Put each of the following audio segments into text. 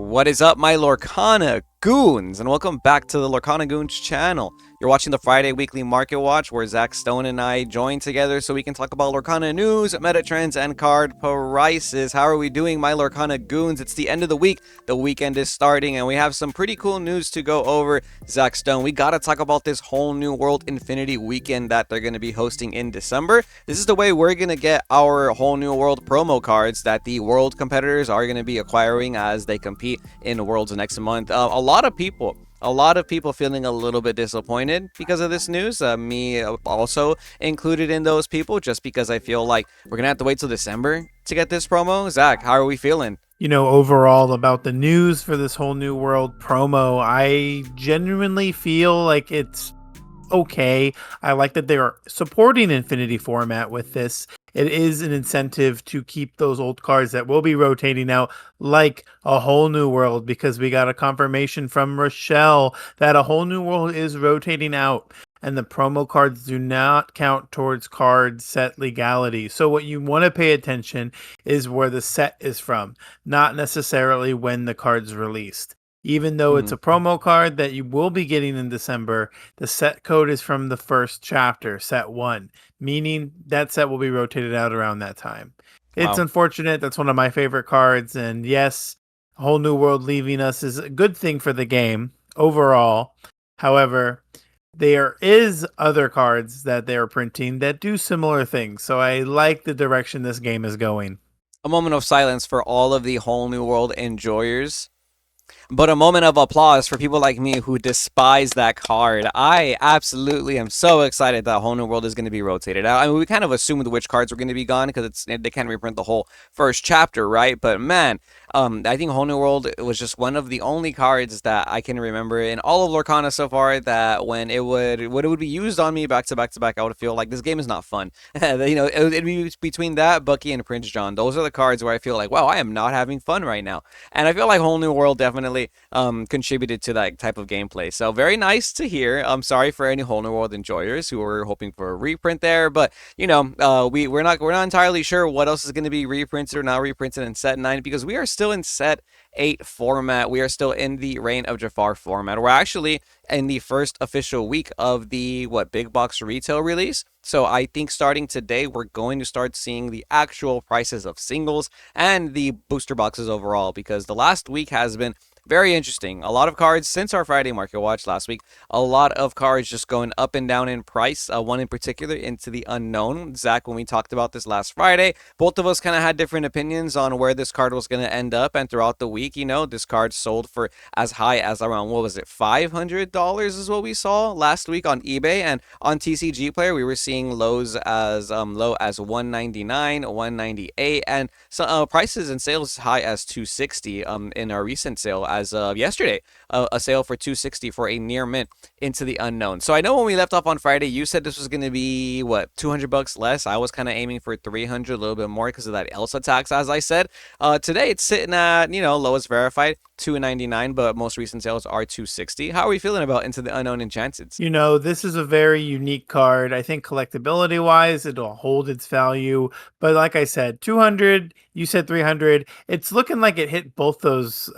What is up, my Lorcana Goons, and welcome back to the Lorcana Goons channel. You're watching the Friday Weekly Market Watch, where Zach Stone and I join together so we can talk about Lorcana news, meta trends, and card prices. How are we doing, my Lorcana Goons? It's the end of the week, the weekend is starting, and we have some pretty cool news to go over. Zach Stone, we gotta talk about this whole new World Infinity weekend that they're gonna be hosting in December. This is the way we're gonna get our whole new world promo cards that the world competitors are gonna be acquiring as they compete in Worlds next month. A lot of people feeling a little bit disappointed because of this news. Me also included in those people, just because I feel like we're gonna have to wait till December to get this promo. Zach, how are we feeling? Overall about the news for this whole new world promo, I genuinely feel like it's okay. I like that they're supporting Infinity format with this. It is an incentive to keep those old cards that will be rotating out like a whole new world, because we got a confirmation from Rochelle that a whole new world is rotating out and the promo cards do not count towards card set legality. So what you want to pay attention is where the set is from, not necessarily when the card's released. Even though it's a promo card that you will be getting in December, the set code is from the first chapter, set 1, meaning that set will be rotated out around that time. It's Wow. unfortunate. That's one of my favorite cards. And yes, Whole New World leaving us is a good thing for the game overall. However, there is other cards that they're printing that do similar things. So I like the direction this game is going. A moment of silence for all of the whole new world enjoyers. But a moment of applause for people like me who despise that card. I absolutely am so excited that Whole New World is going to be rotated out. I mean, we kind of assumed which cards were going to be gone because they can't reprint the whole first chapter, right? But man, I think Whole New World was just one of the only cards that I can remember in all of Lorcana so far that when it would be used on me back to back to back, I would feel like this game is not fun. It'd be between that, Bucky, and Prince John. Those are the cards where I feel like, wow, I am not having fun right now. And I feel like Whole New World definitely contributed to that type of gameplay. So very nice to hear. I'm sorry for any Whole New World enjoyers who were hoping for a reprint there, but we're not entirely sure what else is going to be reprinted or not reprinted in set 9, because we are still in set 8 format. We are still in the Reign of Jafar format. We're actually in the first official week of the big box retail release. So I think starting today, we're going to start seeing the actual prices of singles and the booster boxes overall, because the last week has been very interesting. A lot of cards since our Friday Market Watch last week. A lot of cards just going up and down in price. One in particular, Into the Unknown. Zach, when we talked about this last Friday, both of us kind of had different opinions on where this card was going to end up. And throughout the week, this card sold for as high as around, what was it, $500 is what we saw last week on eBay. And on TCG Player, we were seeing lows as low as $199, $198, and so, prices and sales high as $260 in our recent sale as of yesterday, a sale for $260 for a near mint Into the Unknown. So I know when we left off on Friday, you said this was going to be $200 less. I was kind of aiming for 300, a little bit more because of that Elsa tax, as I said. Today it's sitting at lowest verified $299, but most recent sales are $260. How are we feeling about Into the Unknown Enchanted? This is a very unique card. I think collectability wise, it'll hold its value. But like I said, 200, you said 300. It's looking like it hit both those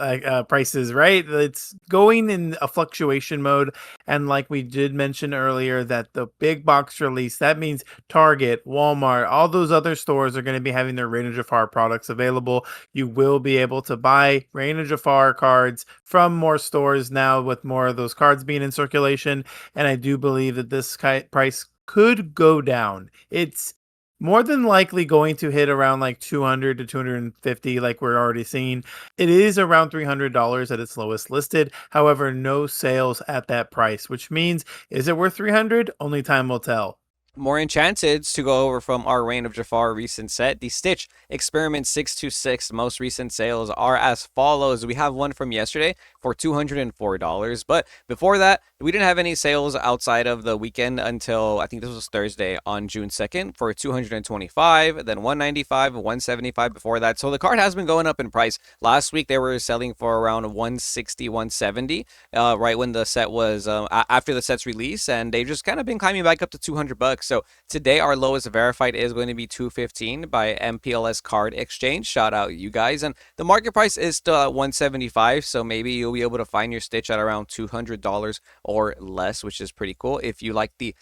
prices, right? It's going in a fluctuation mode. And like we did mention earlier, that the big box release, that means Target, Walmart, all those other stores are going to be having their Reign of Jafar products available. You will be able to buy Reign of Jafar cards from more stores now, with more of those cards being in circulation. And I do believe that this price could go down. It's more than likely going to hit around like 200 to 250, like we're already seeing. It is around $300 at its lowest listed. However, no sales at that price, which means, is it worth 300? Only time will tell. More enchanteds to go over from our Reign of Jafar recent set. The Stitch Experiment 626 most recent sales are as follows. We have one from yesterday for $204, but before that, we didn't have any sales outside of the weekend until I think this was Thursday on June 2nd for $225, then $195, $175 before that. So the card has been going up in price. Last week they were selling for around $160, $170, right when the set was after the set's release, and they've just kind of been climbing back up to $200. So today our lowest verified is going to be 215 by MPLS Card Exchange. Shout out you guys. And the market price is still at 175, so maybe you'll be able to find your Stitch at around $200 or less, which is pretty cool. If you like the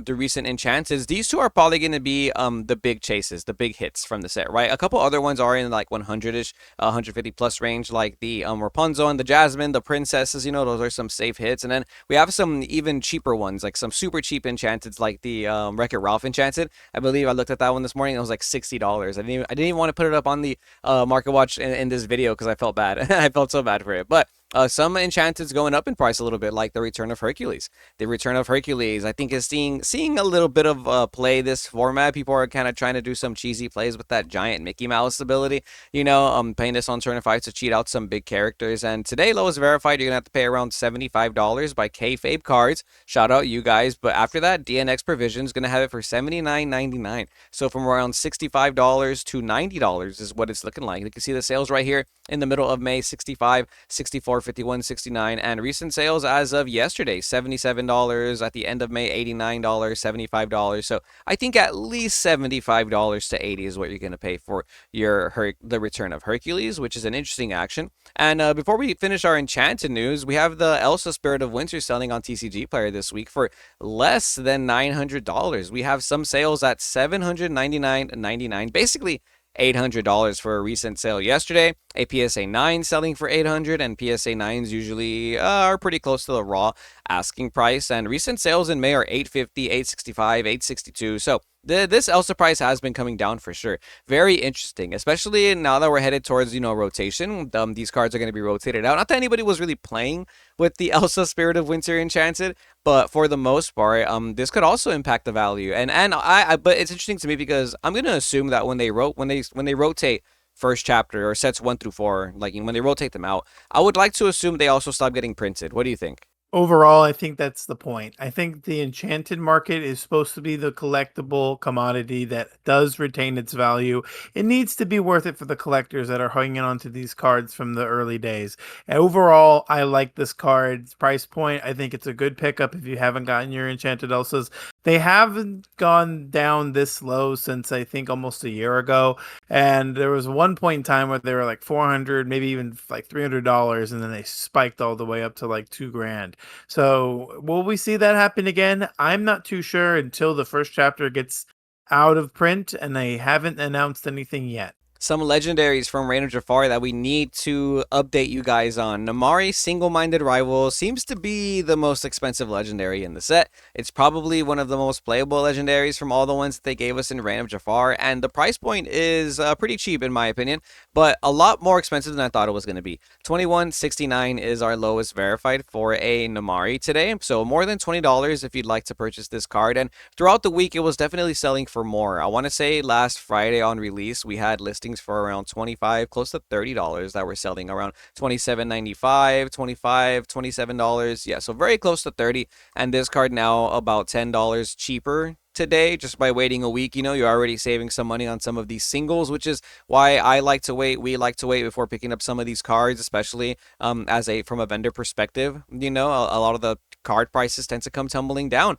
recent enchants, these two are probably going to be the big chases, the big hits from the set, right? A couple other ones are in like 100ish, 150 plus range, like the Rapunzel and the Jasmine, the princesses. Those are some safe hits. And then we have some even cheaper ones, like some super cheap enchanted, like the Wreck-It Ralph enchanted. I believe I looked at that one this morning. It was like $60. I didn't even want to put it up on the Market Watch in this video because I felt bad. I felt so bad for it, but. Some enchanteds going up in price a little bit, like the Return of Hercules. The Return of Hercules, I think, is seeing a little bit of play this format. People are kind of trying to do some cheesy plays with that giant Mickey Mouse ability. Playing this on turn 5 to cheat out some big characters. And today, lowest verified, you're gonna have to pay around $75 by Kayfabe Cards. Shout out you guys. But after that, DNX Provision is gonna have it for $79.99. So from around $65 to $90 is what it's looking like. You can see the sales right here in the middle of May: 65, 64, 51, 69, and recent sales as of yesterday: $77 at the end of May, $89, $75. So I think at least $75 to $80 is what you're going to pay for the Return of Hercules, which is an interesting action. And before we finish our enchanted news, we have the Elsa Spirit of Winter selling on TCG Player this week for less than $900. We have some sales at $799.99, basically $800 for a recent sale yesterday. A PSA 9 selling for $800, and PSA 9s usually are pretty close to the raw asking price. And recent sales in May are $850, $865, $862. So this Elsa price has been coming down for sure. Very interesting, especially now that we're headed towards rotation. These cards are going to be rotated out. Not that anybody was really playing with the Elsa Spirit of Winter Enchanted, but for the most part, this could also impact the value. But it's interesting to me because I'm going to assume that when they rotate first chapter or sets 1 through 4, like when they rotate them out, I would like to assume they also stop getting printed. What do you think? Overall, I think that's the point. I think the enchanted market is supposed to be the collectible commodity that does retain its value. It needs to be worth it for the collectors that are hanging on to these cards from the early days. And overall, I like this card's price point. I think it's a good pickup if you haven't gotten your enchanted Elsas. They haven't gone down this low since I think almost a year ago. And there was one point in time where they were like 400, maybe even like $300, and then they spiked all the way up to like 2 grand. So will we see that happen again? I'm not too sure until the first chapter gets out of print, and they haven't announced anything yet. Some legendaries from Reign of Jafar that we need to update you guys on. Namari, Single-Minded Rival, seems to be the most expensive legendary in the set. It's probably one of the most playable legendaries from all the ones that they gave us in Reign of Jafar, and the price point is pretty cheap in my opinion, but a lot more expensive than I thought it was going to be. $21.69 is our lowest verified for a Namari today, so more than $20 if you'd like to purchase this card. And throughout the week, it was definitely selling for more. I want to say last Friday on release, we had listings for around $25, close to $30 that were selling around $27.95, $25, $27. Yeah, so very close to 30. And this card now about $10 cheaper today just by waiting a week. You're already saving some money on some of these singles, which is why I like to wait. We like to wait before picking up some of these cards, especially from a vendor perspective. A lot of the card prices tend to come tumbling down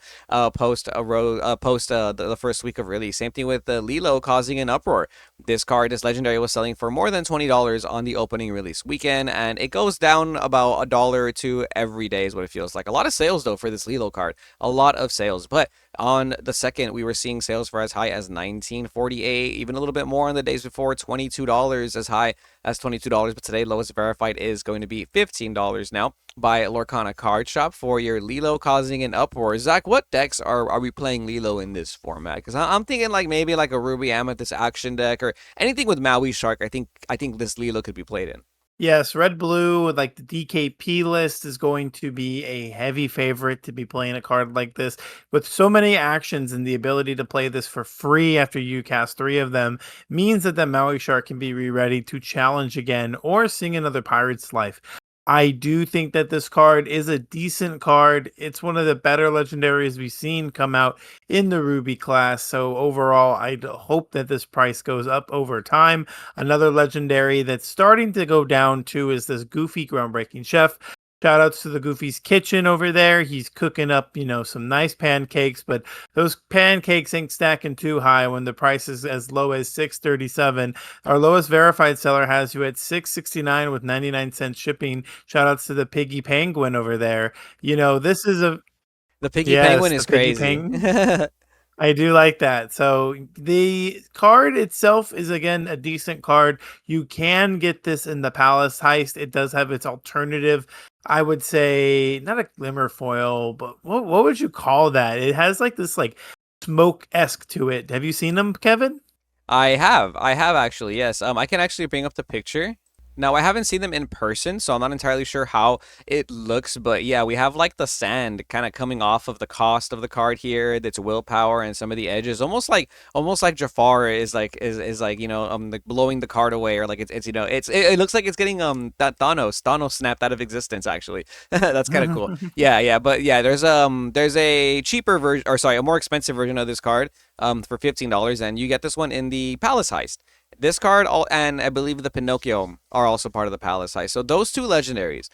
post the first week of release. Same thing with the Lilo causing an uproar. This legendary was selling for more than $20 on the opening release weekend, and it goes down about $1 or $2 every day is what it feels like. A lot of sales though for this Lilo card, a lot of sales. But on the second, we were seeing sales for as high as $19.48, even a little bit more on the days before, $22, as high as $22. But today, lowest verified is going to be $15 now by Lorcana Card Shop for your Lilo causing an uproar. Zach, what decks are we playing Lilo in this format? Because I'm thinking like maybe like a Ruby Amethyst action deck or anything with Maui Shark. I think this Lilo could be played in. Yes, red blue, like the DKP list, is going to be a heavy favorite to be playing a card like this. With so many actions and the ability to play this for free after you cast 3 of them means that the Maui Shark can be re-ready to challenge again or sing another Pirate's Life. I do think that this card is a decent card. It's one of the better legendaries we've seen come out in the Ruby class. So overall, I hope that this price goes up over time. Another legendary that's starting to go down too is this goofy Groundbreaking Chef. Shout outs to the Goofy's Kitchen over there. He's cooking up, some nice pancakes, but those pancakes ain't stacking too high when the price is as low as 637. Our lowest verified seller has you at 669 with 99 cents shipping. Shout outs to the Piggy Penguin over there. This is a The Piggy yes, Penguin the is Piggy crazy. Penguin. I do like that. So the card itself is again a decent card. You can get this in the Palace Heist. It does have its alternative. I would say not a glimmer foil, but what would you call that? It has like this like smoke esque to it. Have you seen them, Kevin? I have actually, yes. I can actually bring up the picture. Now, I haven't seen them in person, so I'm not entirely sure how it looks, but yeah, we have like the sand kind of coming off of the cost of the card here, that's willpower and some of the edges, almost like Jafar is like, like blowing the card away, or like it's it looks like it's getting that Thanos snapped out of existence actually. That's kind of cool. Yeah, but yeah, there's a cheaper version, or sorry, a more expensive version of this card for $15, and you get this one in the Palace Heist. This card, all, and I believe the Pinocchio are also part of the Palace Heist. So those two legendaries,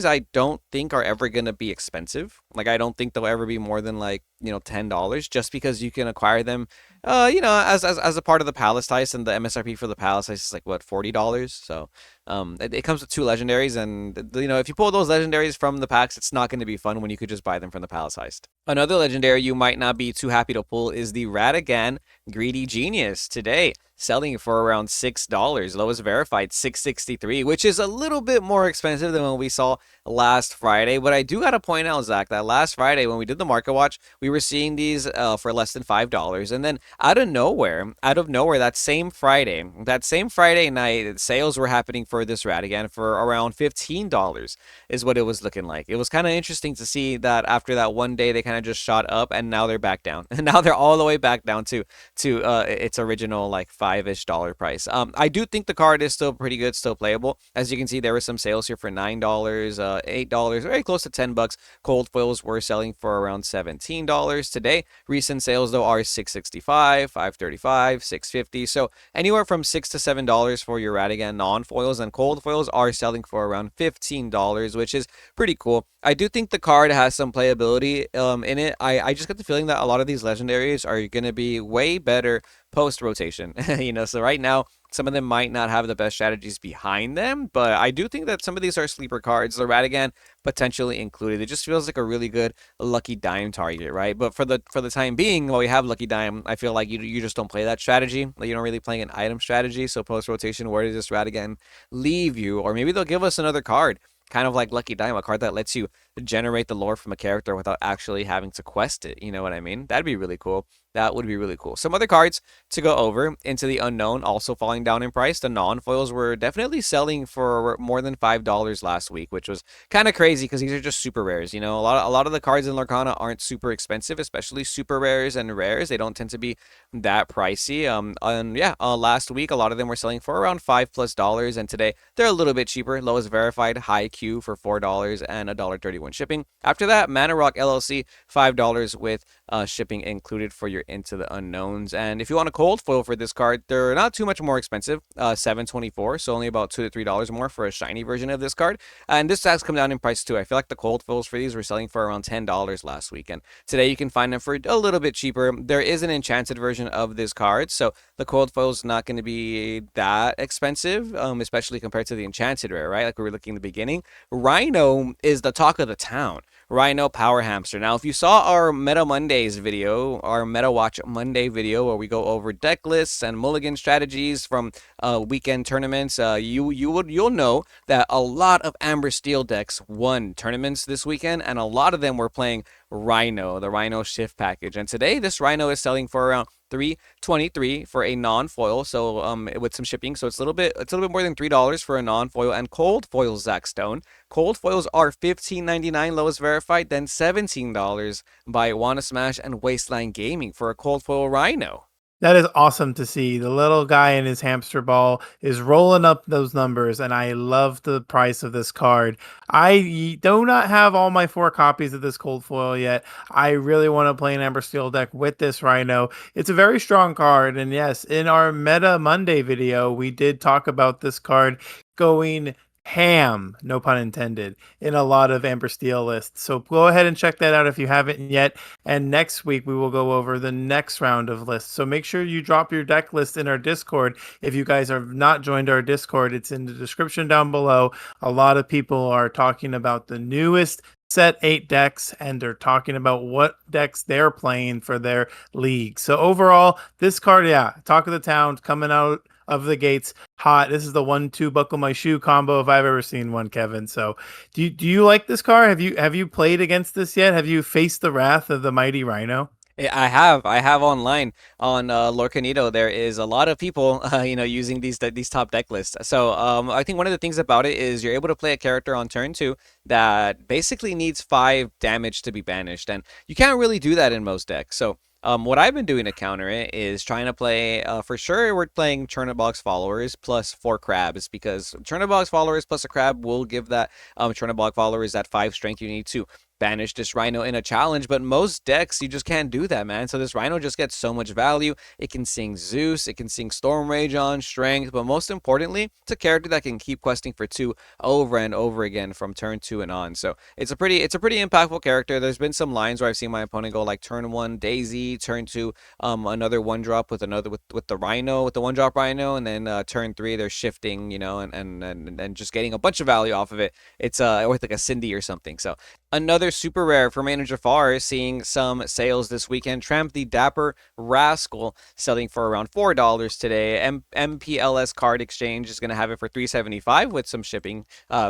I don't think are ever gonna be expensive. Like I don't think they'll ever be more than like $10, just because you can acquire them, as a part of the Palace Heist, and the MSRP for the Palace Heist is like what, $40. So it comes with two legendaries, and if you pull those legendaries from the packs, it's not going to be fun when you could just buy them from the Palace Heist. Another legendary you might not be too happy to pull is the Ratigan Greedy Genius today, selling for around $6. Lowest verified 663, which is a little bit more expensive than what we saw last Friday. But I do got to point out, Zach, that last Friday when we did the market watch, we were seeing these for less than $5, and then out of nowhere, that same Friday night, sales were happening for this Ratigan for around $15 is what it was looking like. It was kind of interesting to see that after that one day they kind of just shot up, and now they're back down. And now they're all the way back down to its original like $5-ish price. I do think the card is still pretty good, still playable. As you can see, there were some sales here for $9, $8, very close to $10. Cold foils were selling for around $17 today. Recent sales though are $665, $535, $650. So anywhere from $6 to $7 for your Ratigan non-foils, and cold foils are selling for around $15, which is pretty cool. I do think the card has some playability in it. I just get the feeling that a lot of these legendaries are going to be way better post rotation. So right now some of them might not have the best strategies behind them, but I do think that some of these are sleeper cards. The Ratigan potentially included. It just feels like a really good lucky dime target, right? But for the time being, while we have lucky dime, I feel like you just don't play that strategy. Like you don't really play an item strategy. So post rotation, where does this Ratigan leave you? Or maybe they'll give us another card, kind of like Lucky Dime, a card that lets you generate the lore from a character without actually having to quest it. You know what I mean? That'd be really cool. That would be really cool. Some other cards to go over: Into the Unknown, also falling down in price. The non-foils were definitely selling for more than $5 last week, which was kind of crazy because these are just super rares. A lot of the cards in Lorcana aren't super expensive, especially super rares and rares. They don't tend to be that pricey. And yeah, last week a lot of them were selling for around $5+, and today they're a little bit cheaper. Lowest verified high Q for $4 and $1.31 shipping. After that, Mana Rock LLC $5 with shipping included for your Into the Unknowns. And if you want a cold foil for this card, they're not too much more expensive, $7.24, so only about $2 to $3 more for a shiny version of this card. And this has come down in price too. I feel like the cold foils for these were selling for around $10 last week, and today you can find them for a little bit cheaper. There is an enchanted version of this card, so the cold foil is not going to be that expensive, especially compared to the enchanted rare, right? Like we were looking at the beginning. Rhino is the talk of the town. Rhino Power Hamster. Now, if you saw our Meta Mondays video, our Meta Watch Monday video, where we go over deck lists and mulligan strategies from weekend tournaments, you'll know that a lot of Amber Steel decks won tournaments this weekend, and a lot of them were playing Rhino, the Rhino Shift package. And today, this Rhino is selling for around $3.23 for a non-foil, so with some shipping, so it's a little bit more than $3 for a non-foil. And cold foils, Zach Stone, cold foils are $15.99 lowest verified, then $17 by Wanna Smash and Wasteland Gaming for a cold foil Rhino. That is awesome to see. The little guy in his hamster ball is rolling up those numbers, and I love the price of this card. I do not have all my 4 copies of this cold foil yet. I really want to play an Amber Steel deck with this Rhino. It's a very strong card, and yes, in our Meta Monday video, we did talk about this card going ham, no pun intended, in a lot of Amber Steel lists. So go ahead and check that out if you haven't yet. And next week we will go over the next round of lists. So make sure you drop your deck list in our Discord. If you guys have not joined our Discord, it's in the description down below. A lot of people are talking about the newest set 8 decks, and they're talking about what decks they're playing for their league. So overall, this card, yeah, talk of the town, coming out of the gates hot. This is the 1-2 buckle my shoe combo if I've ever seen one, Kevin. So do you like this card? Have you played against this yet? Have you faced the wrath of the mighty Rhino? I have online on Lorcanito. There is a lot of people, using these top deck lists. So I think one of the things about it is you're able to play a character on turn two that basically needs 5 damage to be banished, and you can't really do that in most decks. So what I've been doing to counter it is trying to play. For sure, we're playing Chernobog's followers plus 4 crabs because Chernobog's followers plus a crab will give that Chernobog followers that 5 strength you need to banish this Rhino in a challenge, but most decks you just can't do that, man. So this Rhino just gets so much value. It can sing Zeus, it can sing Storm Rage on strength, but most importantly, it's a character that can keep questing for 2 over and over again from turn 2 and on. So it's a pretty impactful character. There's been some lines where I've seen my opponent go like turn 1 Daisy, turn 2 another 1-drop with another with the Rhino, with the 1-drop Rhino, and then turn 3 they're shifting, and just getting a bunch of value off of it. It's with like a Cindy or something. So another super rare for Main Jafar is seeing some sales this weekend. Tramp the Dapper Rascal selling for around $4 today. MPLS Card Exchange is going to have it for $3.75 with some shipping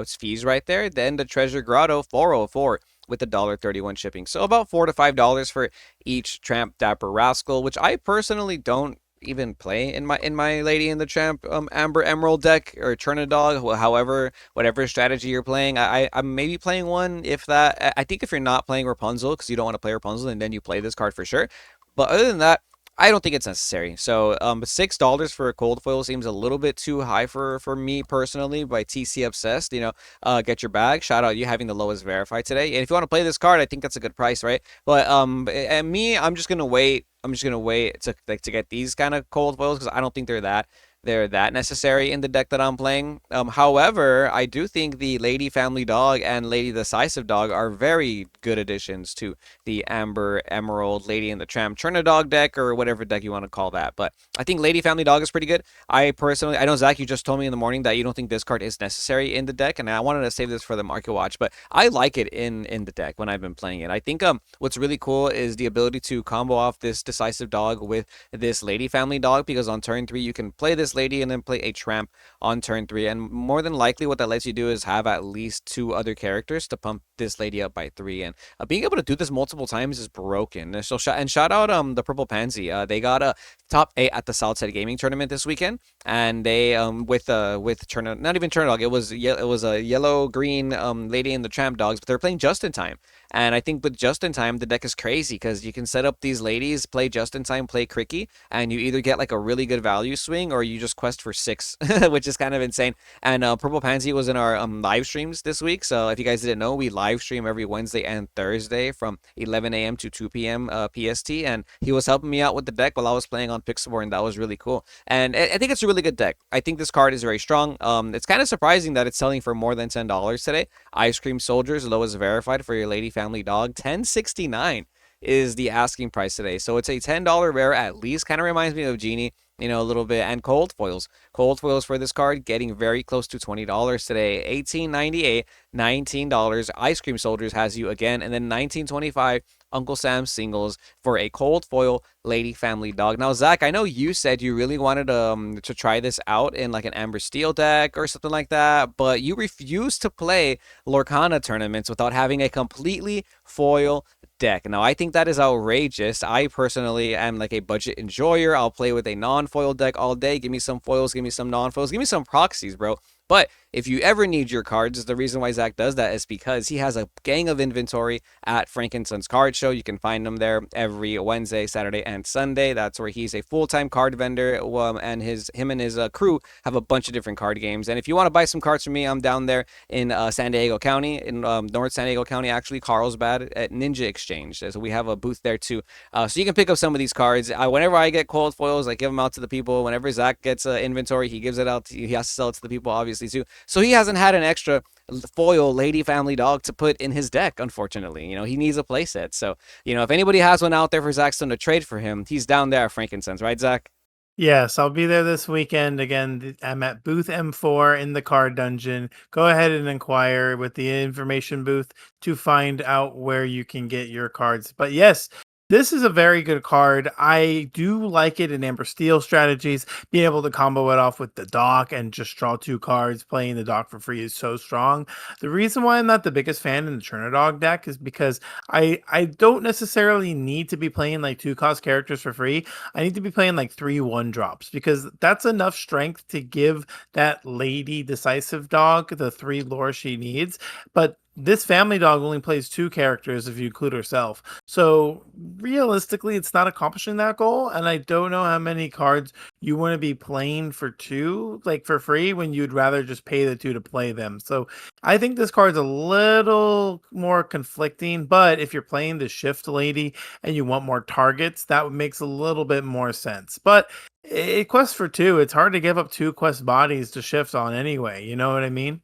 fees right there. Then the Treasure Grotto 404 with the $1.31 shipping. So about $4 to $5 for each Tramp Dapper Rascal, which I personally don't even play in my Lady in the Tramp Amber Emerald deck or Chernodog. However, whatever strategy you're playing, I'm maybe playing one if that. I think if you're not playing Rapunzel because you don't want to play Rapunzel, and then you play this card for sure. But other than that, I don't think it's necessary. So $6 for a cold foil seems a little bit too high for me personally. By TC Obsessed, get your bag. Shout out you having the lowest verified today. And if you want to play this card, I think that's a good price, right? But and me, I'm just gonna wait. I'm just gonna wait to get these kind of cold foils because I don't think they're that necessary in the deck that I'm playing. However, I do think the Lady Family Dog and Lady Decisive Dog are very good additions to the Amber Emerald Lady and the Tramp Chernodog deck or whatever deck you want to call that. But I think Lady Family Dog is pretty good. I know Zach, you just told me in the morning that you don't think this card is necessary in the deck, and I wanted to save this for the market watch, but I like it in the deck when I've been playing it. I think what's really cool is the ability to combo off this Decisive Dog with this Lady Family Dog because on turn 3 you can play this lady and then play a Tramp on turn 3, and more than likely what that lets you do is have at least 2 other characters to pump this lady up by 3, and being able to do this multiple times is broken. So shout out the Purple Pansy. They got a top 8 at the Southside Gaming tournament this weekend, and they with not even Chernodog, it was a yellow green Lady and the Tramp dogs, but they're playing Just in Time. And I think with Just in Time, the deck is crazy because you can set up these ladies, play Just in Time, play Cricky, and you either get like a really good value swing or you just quest for 6, which is kind of insane. And Purple Pansy was in our live streams this week. So if you guys didn't know, we live stream every Wednesday and Thursday from 11 a.m. to 2 p.m. PST. And he was helping me out with the deck while I was playing on Pixelborn, and that was really cool. And I think it's a really good deck. I think this card is very strong. It's kind of surprising that it's selling for more than $10 today. Ice Cream Soldiers, lowest verified for your Lady Family Dog, $10.69 is the asking price today. So it's a $10 rare at least. Kind of reminds me of Genie, a little bit. And cold foils. Cold foils for this card getting very close to $20 today. $18.98, $19. Ice Cream Soldiers has you again. And then $19.25 Uncle Sam singles for a cold foil Lady Family Dog. Now, Zach, I know you said you really wanted to try this out in like an Amber Steel deck or something like that, but you refused to play Lorcana tournaments without having a completely foil deck. Now, I think that is outrageous. I personally am like a budget enjoyer. I'll play with a non-foil deck all day. Give me some foils, give me some non-foils, give me some proxies, bro. But if you ever need your cards, the reason why Zach does that is because he has a gang of inventory at Frankenson's Card Show. You can find him there every Wednesday, Saturday, and Sunday. That's where he's a full-time card vendor, and him and his crew have a bunch of different card games. And if you want to buy some cards from me, I'm down there in San Diego County, in North San Diego County, actually, Carlsbad at Ninja Exchange. So we have a booth there too. So you can pick up some of these cards. Whenever I get cold foils, I give them out to the people. Whenever Zach gets inventory, he gives it out. He has to sell it to the people, obviously, too. So he hasn't had an extra foil lady family dog to put in his deck, unfortunately. He needs a playset. So, if anybody has one out there for Zach Stone to trade for him, he's down there at Frankincense, right, Zach? Yes, I'll be there this weekend. Again, I'm at booth M4 in the card dungeon. Go ahead and inquire with the information booth to find out where you can get your cards. But yes, this is a very good card. I do like it in Amber Steel strategies. Being able to combo it off with the dock and just draw two cards, playing the dock for free is so strong. The reason why I'm not the biggest fan in the Dog deck is because I don't necessarily need to be playing like two cost characters for free. I need to be playing like 3/1 drops because that's enough strength to give that lady decisive dog the 3 lore she needs. But this family dog only plays two characters if you include herself. So realistically, it's not accomplishing that goal. And I don't know how many cards you want to be playing for two, like for free, when you'd rather just pay the two to play them. So I think this card's a little more conflicting. But if you're playing the shift lady and you want more targets, that makes a little bit more sense. But it quests for two. It's hard to give up two quest bodies to shift on anyway. You know what I mean?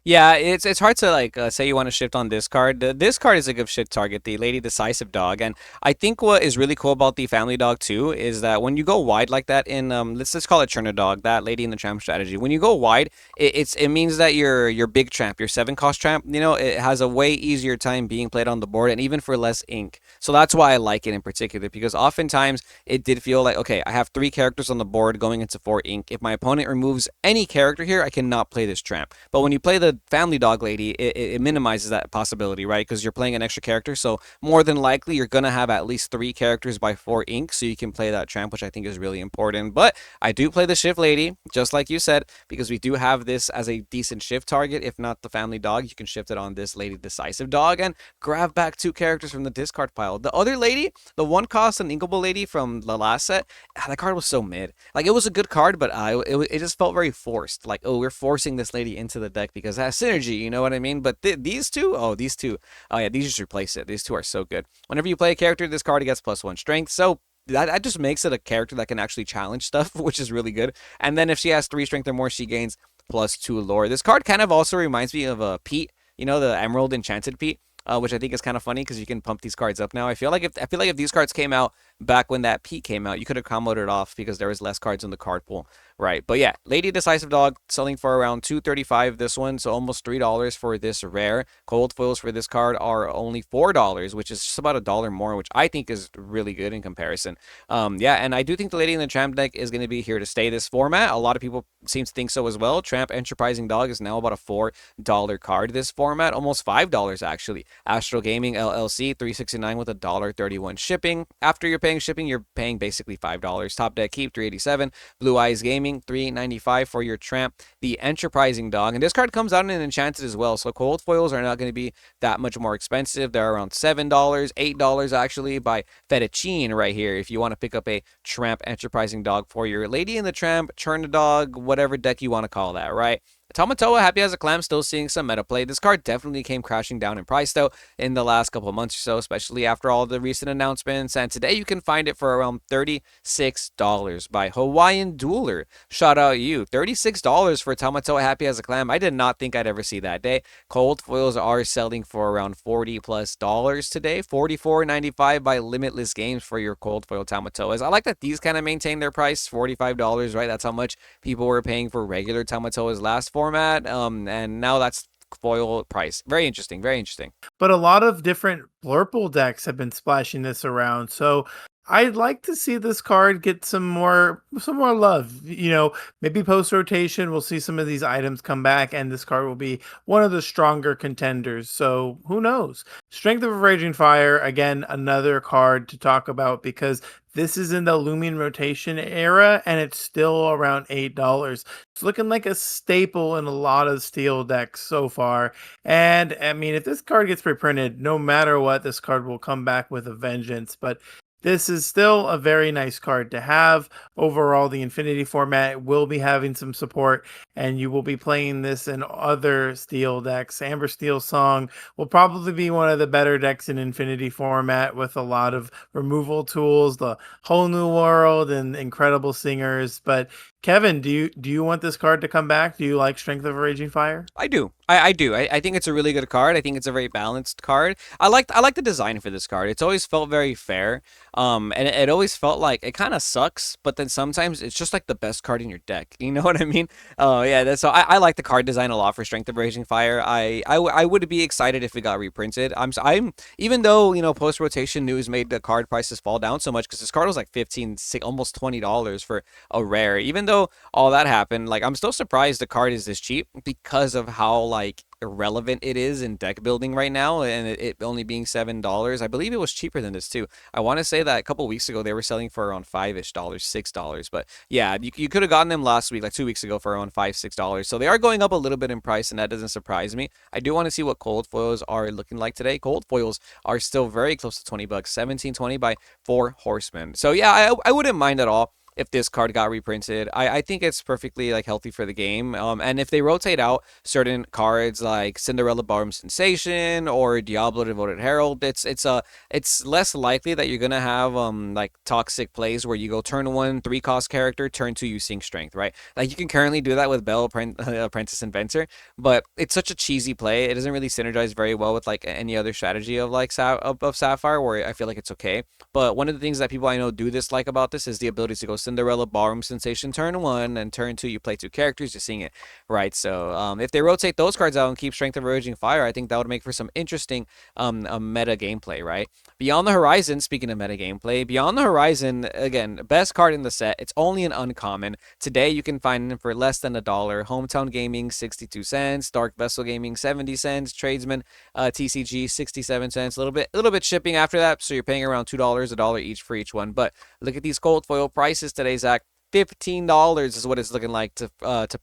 Yeah, it's hard to like say you want to shift on this card. This card is a good shift target, the Lady Decisive Dog, and I think what is really cool about the Family Dog too is that when you go wide like that in let's just call it Cherno Dog, that Lady in the Tramp strategy. When you go wide, it means that your big tramp, your 7 cost tramp, it has a way easier time being played on the board and even for less ink. So that's why I like it in particular because oftentimes it did feel like okay, I have 3 characters on the board going into 4 ink. If my opponent removes any character here, I cannot play this tramp. But when you play the family dog lady, it minimizes that possibility, right? Because you're playing an extra character. So more than likely, you're going to have at least 3 characters by 4 ink. So you can play that tramp, which I think is really important. But I do play the shift lady, just like you said, because we do have this as a decent shift target. If not the family dog, you can shift it on this lady decisive dog and grab back 2 characters from the discard pile. The other lady, the 1 cost and inkable lady from the last set, that card was so mid. Like it was a good card, but it just felt very forced. Like, oh, we're forcing this lady into the deck because it has synergy, you know what I mean? But these two, oh yeah, these just replace it. These two are so good. Whenever you play a character, this card gets +1 strength. So that just makes it a character that can actually challenge stuff, which is really good. And then if she has 3 strength or more, she gains +2 lore. This card kind of also reminds me of a Pete, the Emerald Enchanted Pete. Which I think is kind of funny because you can pump these cards up now. I feel like if these cards came out back when that Pete came out, you could have comboed it off because there was less cards in the card pool, right? But yeah, Lady Decisive Dog selling for around 235 this one, so almost $3 for this rare. Cold foils for this card are only $4, which is just about $1 more, which I think is really good in comparison. Yeah, and I do think the Lady in the Tramp deck is going to be here to stay this format. A lot of people seem to think so as well. Tramp Enterprising Dog is now about a $4 card this format, almost $5 actually. Astro Gaming LLC 369 with $1.31 shipping. After you're paying shipping, you're paying basically $5. Top Deck Keep 387. Blue Eyes Gaming 395 for your Tramp. The Enterprising Dog, and this card comes out in Enchanted as well. So cold foils are not going to be that much more expensive. They're around $7, $8 actually by Fettuccine right here. If you want to pick up a Tramp Enterprising Dog for your Lady in the Tramp, Churn Dog, whatever deck you want to call that, right? Tamatoa, Happy as a Clam, still seeing some meta play. This card definitely came crashing down in price, though, in the last couple of months or so, especially after all the recent announcements. And today you can find it for around $36 by Hawaiian Dueler. Shout out you. $36 for Tamatoa, Happy as a Clam. I did not think I'd ever see that day. Cold foils are selling for around $40+ today. $44.95 by Limitless Games for your cold foil Tamatoas. I like that these kind of maintain their price, $45, right? That's how much people were paying for regular Tamatoas last format. And now that's foil price. Very interesting. Very interesting. But a lot of different Blurple decks have been splashing this around. So I'd like to see this card get some more love. Maybe post rotation we'll see some of these items come back and this card will be one of the stronger contenders. So who knows? Strength of a Raging Fire, again, another card to talk about because this is in the looming rotation era and it's still around $8. It's looking like a staple in a lot of steel decks so far. And I mean, if this card gets reprinted, no matter what, this card will come back with a vengeance. But This is still a very nice card to have. Overall, the Infinity format will be having some support, and you will be playing this in other Steel decks. Amber Steel Song will probably be one of the better decks in Infinity format with a lot of removal tools, the whole new world, and incredible singers. But Kevin, do you want this card to come back? Do you like Strength of a Raging Fire? I do. I do. I think it's a really good card. I think it's a very balanced card. I like the design for this card. It's always felt very fair. And it always felt like it kind of sucks, but then sometimes it's just like the best card in your deck. You know what I mean? Oh yeah. So I like the card design a lot for Strength of Raging Fire. I would be excited if it got reprinted. I'm even though post rotation news made the card prices fall down so much because this card was like 15, almost $20 for a rare. Even though all that happened, like I'm still surprised the card is this cheap because of how like irrelevant it is in deck building right now, and it only being $7. I believe it was cheaper than this too. I want to say that a couple weeks ago they were selling for around $5-ish, $6. But yeah, you could have gotten them last week, like 2 weeks ago, for around $5-6. So they are going up a little bit in price, and that doesn't surprise me. I do want to see what cold foils are looking like today. Cold foils are still very close to $20, 17.20 by 4 horsemen. So yeah, I wouldn't mind at all if this card got reprinted. I think it's perfectly like healthy for the game. And if they rotate out certain cards like Cinderella Ballroom Sensation or Diablo Devoted Herald, it's less likely that you're gonna have like toxic plays where you go turn one 3 cost character, turn two you sink strength, right? Like you can currently do that with Belle Apprentice Inventor, but it's such a cheesy play. It doesn't really synergize very well with like any other strategy of like of Sapphire, where I feel like it's okay. But one of the things that people I know do dislike about this is the ability to go Cinderella Ballroom Sensation turn one, and turn two you play 2 characters, you're seeing it, right? So if they rotate those cards out and keep Strength of Raging Fire, I think that would make for some interesting meta gameplay, right? Beyond the Horizon, speaking of meta gameplay, Beyond the Horizon, again, best card in the set. It's only an uncommon. Today you can find it for less than $1. Hometown Gaming, 62 cents. Dark Vessel Gaming, 70 cents. Tradesman, TCG, 67 cents. A little bit shipping after that, so you're paying around $2, $1 each for each one. But look at these gold foil prices today, Zach. $15 is what it's looking like to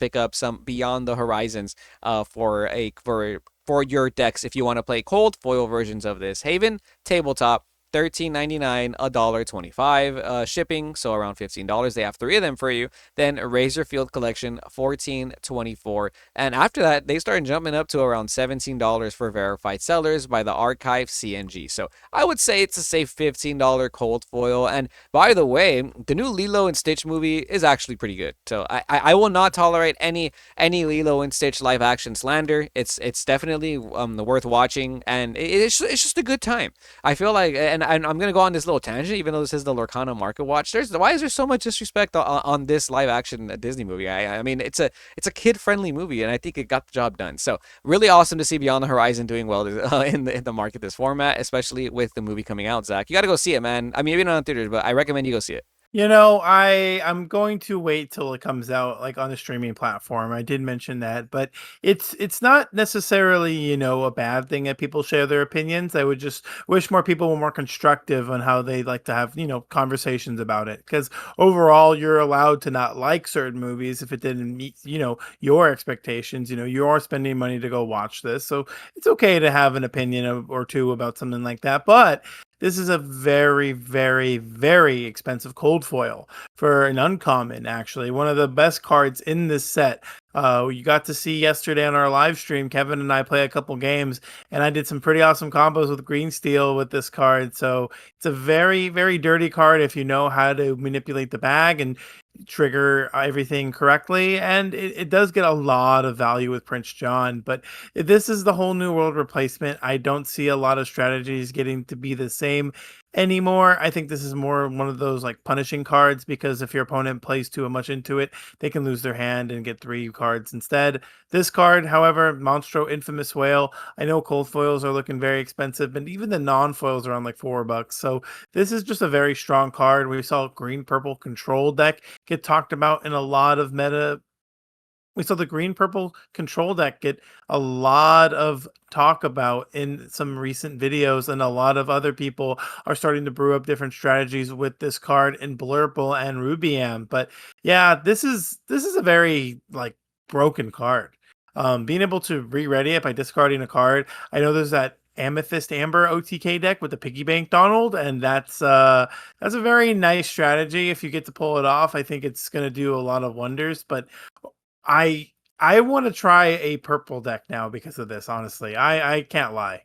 pick up some Beyond the Horizons for your decks if you want to play cold foil versions of this. Haven tabletop, 13.99, $1.25 shipping, so around $15. They have 3 of them for you. Then Razorfield Collection, 14.24, and after that they start jumping up to around $17 for verified sellers by the Archive CNG. So I would say it's a safe $15 cold foil. And by the way, the new Lilo and Stitch movie is actually pretty good. So I will not tolerate any Lilo and Stitch live action slander. It's definitely worth watching, and it's just a good time. I feel like, and I'm gonna go on this little tangent, even though this is the Lorcana Market Watch. Why is there so much disrespect on this live action Disney movie? I mean, it's a kid friendly movie, and I think it got the job done. So really awesome to see Beyond the Horizon doing well in the market this format, especially with the movie coming out. Zach, you got to go see it, man. I mean, maybe not in theaters, but I recommend you go see it. I'm going to wait till it comes out like on a streaming platform. I did mention that, but it's not necessarily, a bad thing that people share their opinions. I would just wish more people were more constructive on how they like to have, conversations about it. Because overall, you're allowed to not like certain movies if it didn't meet, your expectations. You are spending money to go watch this. So it's okay to have an opinion or two about something like that. But this is a very, very, very expensive cold foil for an uncommon, actually. One of the best cards in this set. You got to see yesterday on our live stream, Kevin and I play a couple games, and I did some pretty awesome combos with green steel with this card. So it's a very, very dirty card if you know how to manipulate the bag and trigger everything correctly. And it does get a lot of value with Prince John, but this is the whole new world replacement. I don't see a lot of strategies getting to be the same anymore. I think this is more one of those like punishing cards, because if your opponent plays too much into it, they can lose their hand and get 3 cards instead. This card, however, Monstro Infamous Whale, I know cold foils are looking very expensive, but even the non-foils are on like $4. So this is just a very strong card. We saw green purple control deck get talked about in a lot of meta. We saw the green purple control deck get a lot of talk about in some recent videos, and a lot of other people are starting to brew up different strategies with this card in Blurple and Rubiam. But yeah, this is a very broken card. Being able to re-ready it by discarding a card. I know there's that Amethyst Amber OTK deck with the Piggy Bank Donald, and that's a very nice strategy if you get to pull it off. I think it's going to do a lot of wonders. But I I want to try a purple deck now because of this. Honestly, I can't lie.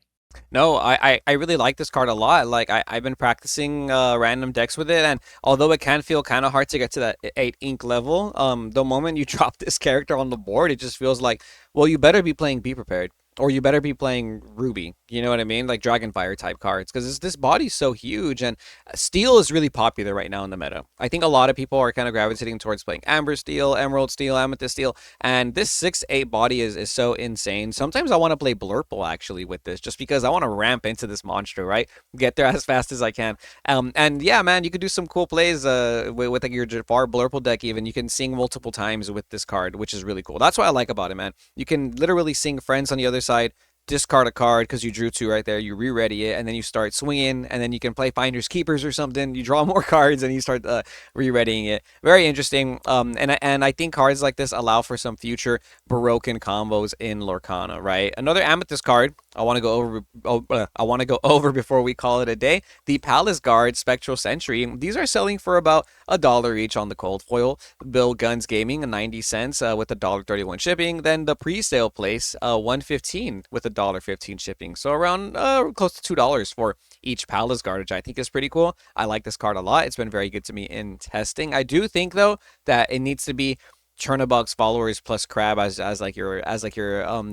No, I really like this card a lot. Like I've been practicing random decks with it, and although it can feel kind of hard to get to that 8 ink level, the moment you drop this character on the board, it just feels like, well, you better be playing Be Prepared. Or you better be playing Ruby. You know what I mean? Like Dragonfire type cards. Because this body's so huge. And Steel is really popular right now in the meta. I think a lot of people are kind of gravitating towards playing Amber Steel, Emerald Steel, Amethyst Steel. And this 6/8 body is so insane. Sometimes I want to play Blurple actually with this. Just because I want to ramp into this monster, right? Get there as fast as I can. And yeah, man, you could do some cool plays with like your Jafar Blurple deck even. You can sing multiple times with this card, which is really cool. That's what I like about it, man. You can literally sing friends on the other side, discard a card because you drew two right there, you re-ready it, and then you start swinging, and then you can play Finders Keepers or something. You draw more cards and you start re-readying it. Very interesting. And I think cards like this allow for some future broken combos in Lorcana, right? Another Amethyst card I want to go over. I want to go over before we call it a day. The Palace Guard Spectral Sentry. These are selling for about $1 each on the cold foil. Bill Guns Gaming 90 cents with $1.31 shipping. Then the pre-sale place 115 with $1.15 shipping. So around close to $2 for each Palace Guard, which I think is pretty cool. I like this card a lot. It's been very good to me in testing. I do think though that it needs to be Chernabog's followers plus Crab as like your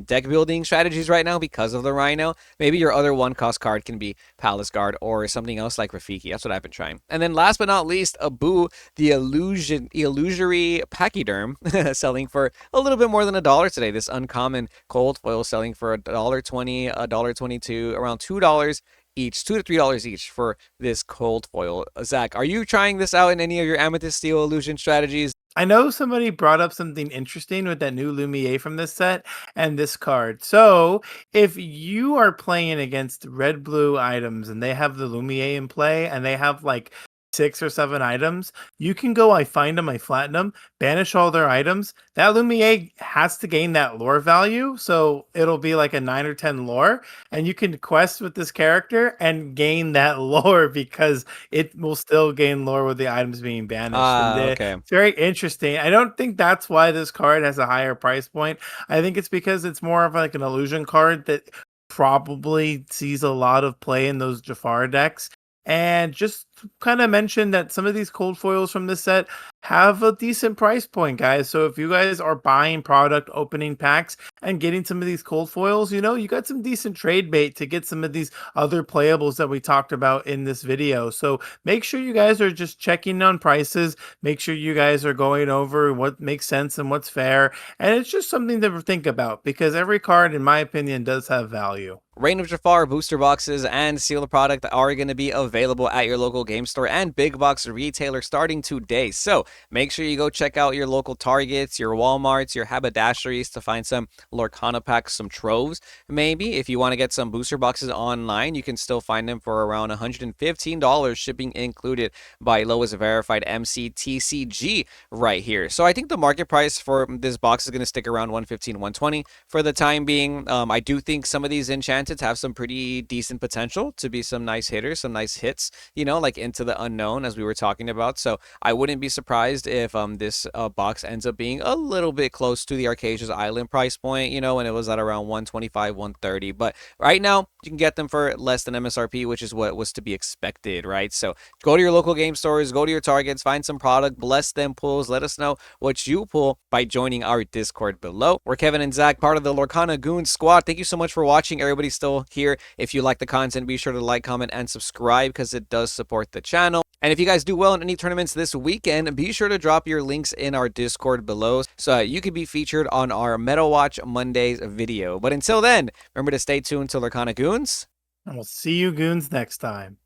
deck building strategies right now because of the Rhino. Maybe your other one cost card can be Palace Guard or something else like Rafiki. That's what I've been trying. And then last but not least, Abu, the illusory Pachyderm, selling for a little bit more than $1 today. This uncommon cold foil selling for $1.20, $1.22, around $2 each, $2 to $3 each for this cold foil. Zach, are you trying this out in any of your Amethyst Steel illusion strategies? I know somebody brought up something interesting with that new Lumiere from this set and this card. So, if you are playing against red blue items and they have the Lumiere in play and they have like 6 or 7 items, you can go, I find them, I flatten them, banish all their items. That Lumiere has to gain that lore value. So, it'll be like a 9 or 10 lore. And you can quest with this character and gain that lore because it will still gain lore with the items being banished. And Okay. it's very interesting. I don't think that's why this card has a higher price point. I think it's because it's more of like an illusion card that probably sees a lot of play in those Jafar decks. And just kind of mention that some of these cold foils from this set have a decent price point, guys. So if you guys are buying product, opening packs, and getting some of these cold foils, you got some decent trade bait to get some of these other playables that we talked about in this video. So make sure you guys are just checking on prices. Make sure you guys are going over what makes sense and what's fair. And it's just something to think about because every card, in my opinion, does have value. Reign of Jafar booster boxes and sealed product are going to be available at your local game store and big box retailer starting today. So make sure you go check out your local Targets, your Walmarts, your haberdasheries to find some Lorcana packs, some troves. Maybe if you want to get some booster boxes online, you can still find them for around $115, shipping included by lowest verified MCTCG right here. So I think the market price for this box is going to stick around 115, 120 for the time being. I do think some of these enchanted have some pretty decent potential to be some nice hitters, some nice hits, like Into the Unknown as we were talking about. So I wouldn't be surprised if this box ends up being a little bit close to the Arcasia's Island price point, when it was at around 125, 130. But right now you can get them for less than MSRP, which is what was to be expected, right? So go to your local game stores, go to your Targets, find some product, bless them pulls. Let us know what you pull by joining our Discord below. We're Kevin and Zach, part of the Lorcana Goons squad. Thank you so much for watching. Everybody's still here. If you like the content, be sure to like, comment, and subscribe because it does support the channel. And if you guys do well in any tournaments this weekend, be sure to drop your links in our Discord below so you can be featured on our Meta Watch Mondays video. But until then, remember to stay tuned to Lorcana Goons. And we'll see you goons next time.